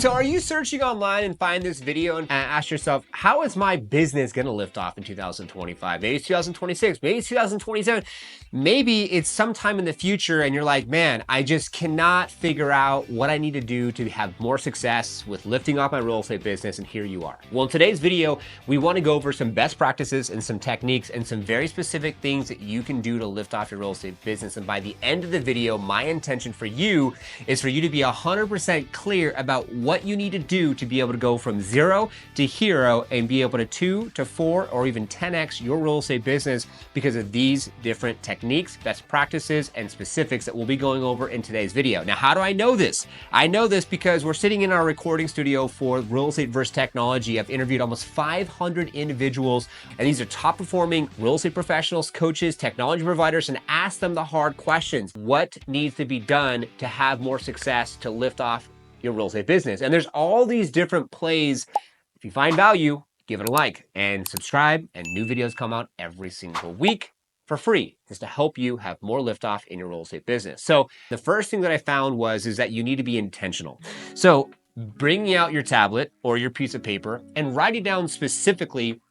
So are you searching online and find this video and ask yourself, how is my business gonna lift off in 2025? Maybe it's 2026, maybe it's 2027, maybe it's sometime in the future and you're like, man, I just cannot figure out what I need to do to have more success with lifting off my real estate business, and here you are. Well, in today's video, we wanna go over some best practices and some techniques and some very specific things that you can do to lift off your real estate business. And by the end of the video, my intention for you is for you to be 100% clear about what you need to do to be able to go from 0 to hero and be able to 2 to 4 or even 10x your real estate business because of these different techniques, best practices, and specifics that we'll be going over in today's video. Now, how do I know this? I know this because we're sitting in our recording studio for Real Estate vs. Technology. I've interviewed almost 500 individuals, and these are top performing real estate professionals, coaches, technology providers, and ask them the hard questions. What needs to be done to have more success to lift off your real estate business? And there's all these different plays. If you find value, give it a like and subscribe, and new videos come out every single week for free, is to help you have more liftoff in your real estate business. So the first thing that I found is that you need to be intentional. So bringing out your tablet or your piece of paper and writing down specifically,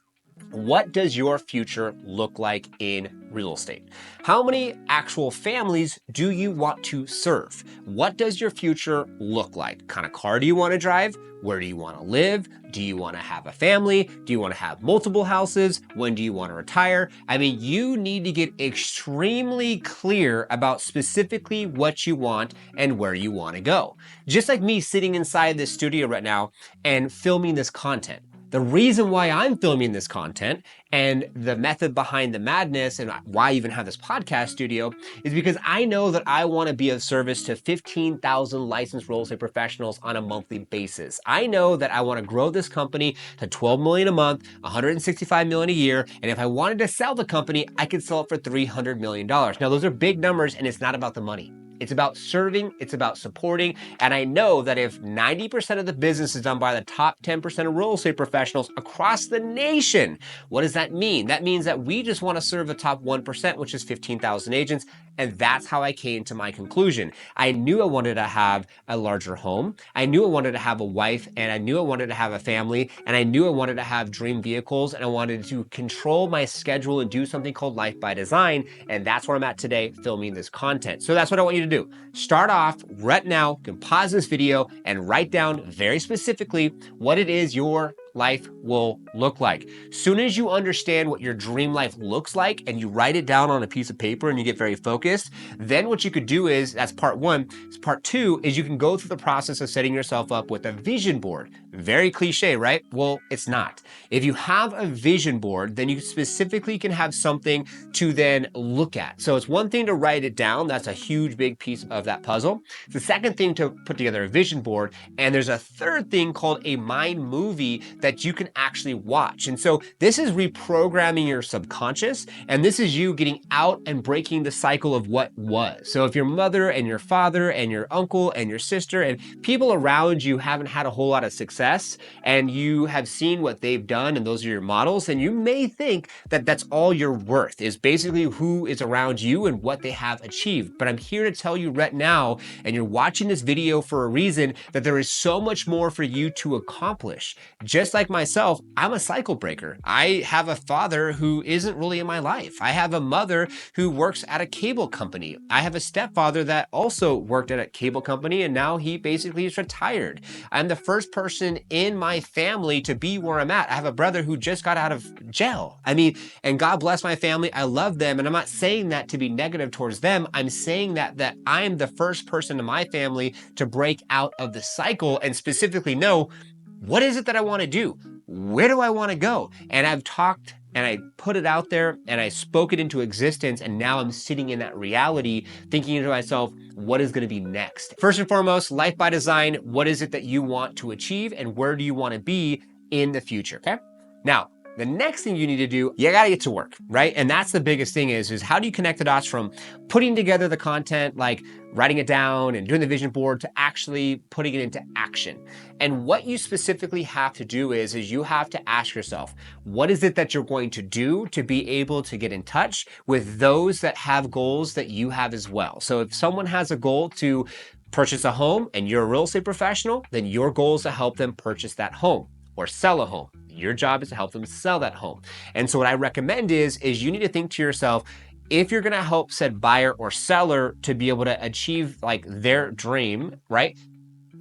what does your future look like in real estate? How many actual families do you want to serve? What does your future look like? What kind of car do you want to drive? Where do you want to live? Do you want to have a family? Do you want to have multiple houses? When do you want to retire? I mean, you need to get extremely clear about specifically what you want and where you want to go. Just like me sitting inside this studio right now and filming this content. The reason why I'm filming this content and the method behind the madness and why I even have this podcast studio is because I know that I want to be of service to 15,000 licensed real estate professionals on a monthly basis. I know that I want to grow this company to 12 million a month, 165 million a year. And if I wanted to sell the company, I could sell it for $300 million. Now, those are big numbers, and it's not about the money. It's about serving, it's about supporting. And I know that if 90% of the business is done by the top 10% of real estate professionals across the nation, what does that mean? That means that we just want to serve the top 1%, which is 15,000 agents. And that's how I came to my conclusion. I knew I wanted to have a larger home. I knew I wanted to have a wife, and I knew I wanted to have a family, and I knew I wanted to have dream vehicles, and I wanted to control my schedule and do something called Life by Design. And that's where I'm at today, filming this content. So that's what I want you to do. Start off right now, you can pause this video and write down very specifically what it is your life will look like. Soon as you understand what your dream life looks like and you write it down on a piece of paper and you get very focused, then what you could do is, that's part one. Part two is you can go through the process of setting yourself up with a vision board. Very cliche, right? Well, it's not. If you have a vision board, then you specifically can have something to then look at. So it's one thing to write it down. That's a huge, big piece of that puzzle. It's the second thing to put together a vision board. And there's a third thing called a mind movie that you can actually watch. And so this is reprogramming your subconscious, and this is you getting out and breaking the cycle of what was. So if your mother and your father and your uncle and your sister and people around you haven't had a whole lot of success, and you have seen what they've done and those are your models, and you may think that that's all your worth, is basically who is around you and what they have achieved. But I'm here to tell you right now, and you're watching this video for a reason, that there is so much more for you to accomplish. Just like myself, I'm a cycle breaker. I have a father who isn't really in my life. I have a mother who works at a cable company. I have a stepfather that also worked at a cable company, and now he basically is retired. I'm the first person in my family to be where I'm at. I have a brother who just got out of jail. I mean, and God bless my family. I love them. And I'm not saying that to be negative towards them. I'm saying that I'm the first person in my family to break out of the cycle and specifically know, what is it that I want to do? Where do I want to go? And I've talked and I put it out there and I spoke it into existence, and now I'm sitting in that reality thinking to myself, what is going to be next? First and foremost, Life by Design, what is it that you want to achieve and where do you want to be in the future, okay? Now, the next thing you need to do, you gotta get to work, right? And that's the biggest thing is how do you connect the dots from putting together the content, like writing it down and doing the vision board, to actually putting it into action. And what you specifically have to do is you have to ask yourself, what is it that you're going to do to be able to get in touch with those that have goals that you have as well? So if someone has a goal to purchase a home and you're a real estate professional, then your goal is to help them purchase that home or sell a home. Your job is to help them sell that home. And so what I recommend is you need to think to yourself, if you're gonna help said buyer or seller to be able to achieve like their dream, right?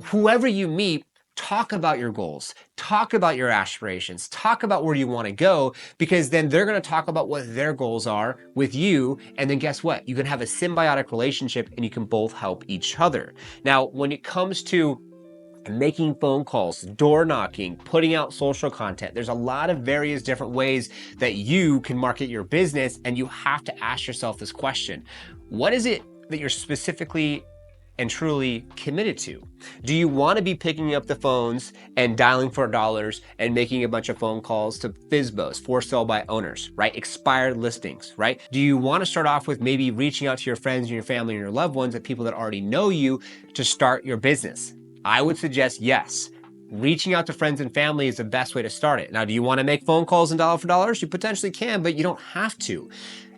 Whoever you meet, talk about your goals, talk about your aspirations, talk about where you want to go, because then they're going to talk about what their goals are with you. And then guess what? You can have a symbiotic relationship and you can both help each other. Now, when it comes to making phone calls, door knocking, putting out social content, there's a lot of various different ways that you can market your business, and you have to ask yourself this question: what is it that you're specifically and truly committed to? Do you want to be picking up the phones and dialing for dollars and making a bunch of phone calls to FSBOs, for sale by owners, right? Expired listings, right? Do you want to start off with maybe reaching out to your friends and your family and your loved ones and people that already know you to start your business? I would suggest yes. Reaching out to friends and family is the best way to start it. Now, do you want to make phone calls and dollar for dollars? You potentially can, but you don't have to.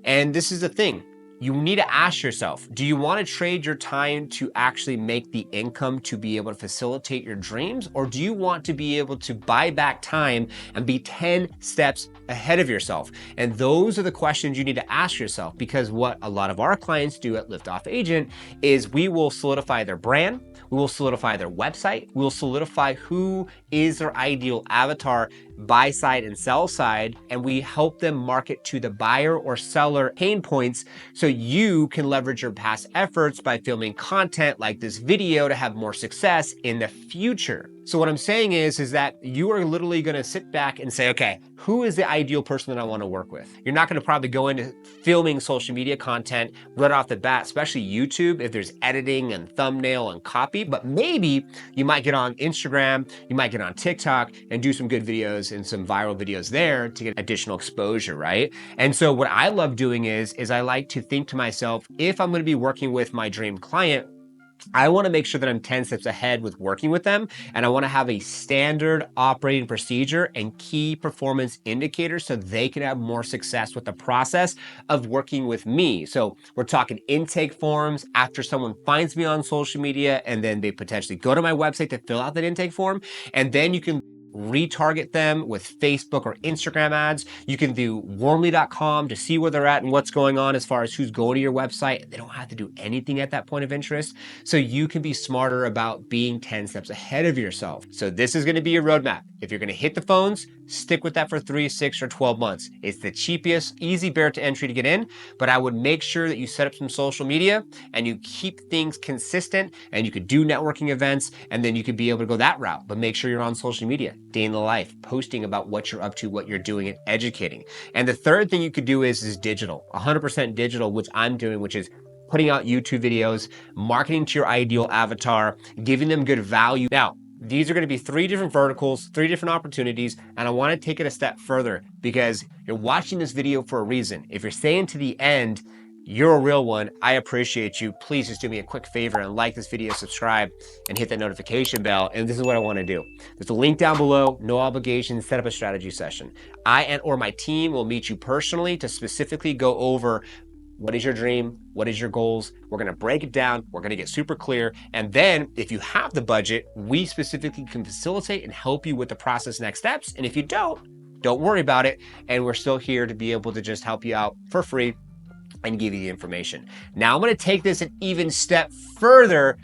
And this is the thing. You need to ask yourself, do you want to trade your time to actually make the income to be able to facilitate your dreams? Or do you want to be able to buy back time and be 10 steps ahead of yourself? And those are the questions you need to ask yourself, because what a lot of our clients do at Liftoff Agent is we will solidify their brand, we will solidify their website, we will solidify who is their ideal avatar, buy side and sell side, and we help them market to the buyer or seller pain points so you can leverage your past efforts by filming content like this video to have more success in the future. So what I'm saying is that you are literally going to sit back and say, okay, who is the ideal person that I want to work with? You're not going to probably go into filming social media content right off the bat, especially YouTube, if there's editing and thumbnail and copy, but maybe you might get on Instagram, you might get on TikTok and do some good videos and some viral videos there to get additional exposure, right? And so what I love doing is I like to think to myself, if I'm going to be working with my dream client, I want to make sure that I'm 10 steps ahead with working with them, and I want to have a standard operating procedure and key performance indicators so they can have more success with the process of working with me. So we're talking intake forms after someone finds me on social media, and then they potentially go to my website to fill out that intake form, and then you can retarget them with Facebook or Instagram ads. You can do warmly.com to see where they're at and what's going on as far as who's going to your website. They don't have to do anything at that point of interest. So you can be smarter about being 10 steps ahead of yourself. So this is going to be your roadmap. If you're going to hit the phones, stick with that for 3, 6, or 12 months. It's the cheapest, easy barrier to entry to get in, but I would make sure that you set up some social media and you keep things consistent, and you could do networking events, and then you could be able to go that route, but make sure you're on social media, day in the life, posting about what you're up to, what you're doing, and educating. And the third thing you could do is digital, 100% digital, which I'm doing, which is putting out YouTube videos, marketing to your ideal avatar, giving them good value. Now, these are going to be 3 different verticals, 3 different opportunities, and I want to take it a step further because you're watching this video for a reason. If you're staying to the end, you're a real one. I appreciate you. Please just do me a quick favor and like this video, subscribe, and hit that notification bell. And this is what I want to do. There's a link down below, no obligation, set up a strategy session. I and/or my team will meet you personally to specifically go over what is your dream? What is your goals? We're going to break it down. We're going to get super clear. And then if you have the budget, we specifically can facilitate and help you with the process next steps. And if you don't worry about it. And we're still here to be able to just help you out for free and give you the information. Now I'm going to take this an even step further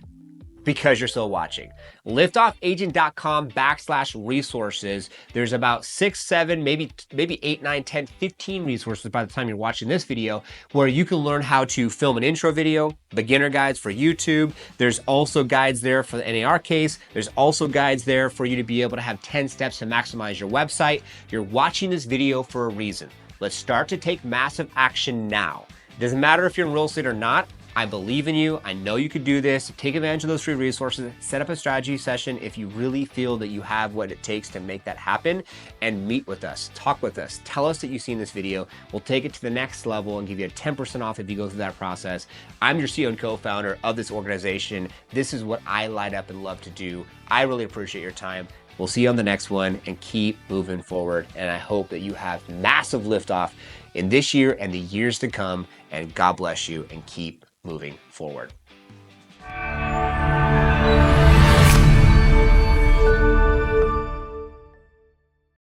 because you're still watching. Liftoffagent.com/resources. There's about 6, 7, maybe 8, 9, 10, 15 resources by the time you're watching this video where you can learn how to film an intro video, beginner guides for YouTube. There's also guides there for the NAR case. There's also guides there for you to be able to have 10 steps to maximize your website. You're watching this video for a reason. Let's start to take massive action now. It doesn't matter if you're in real estate or not. I believe in you. I know you could do this. Take advantage of those free resources. Set up a strategy session if you really feel that you have what it takes to make that happen, and meet with us. Talk with us. Tell us that you've seen this video. We'll take it to the next level and give you a 10% off if you go through that process. I'm your CEO and co-founder of this organization. This is what I light up and love to do. I really appreciate your time. We'll see you on the next one, and keep moving forward. And I hope that you have massive liftoff in this year and the years to come. And God bless you, and keep moving forward.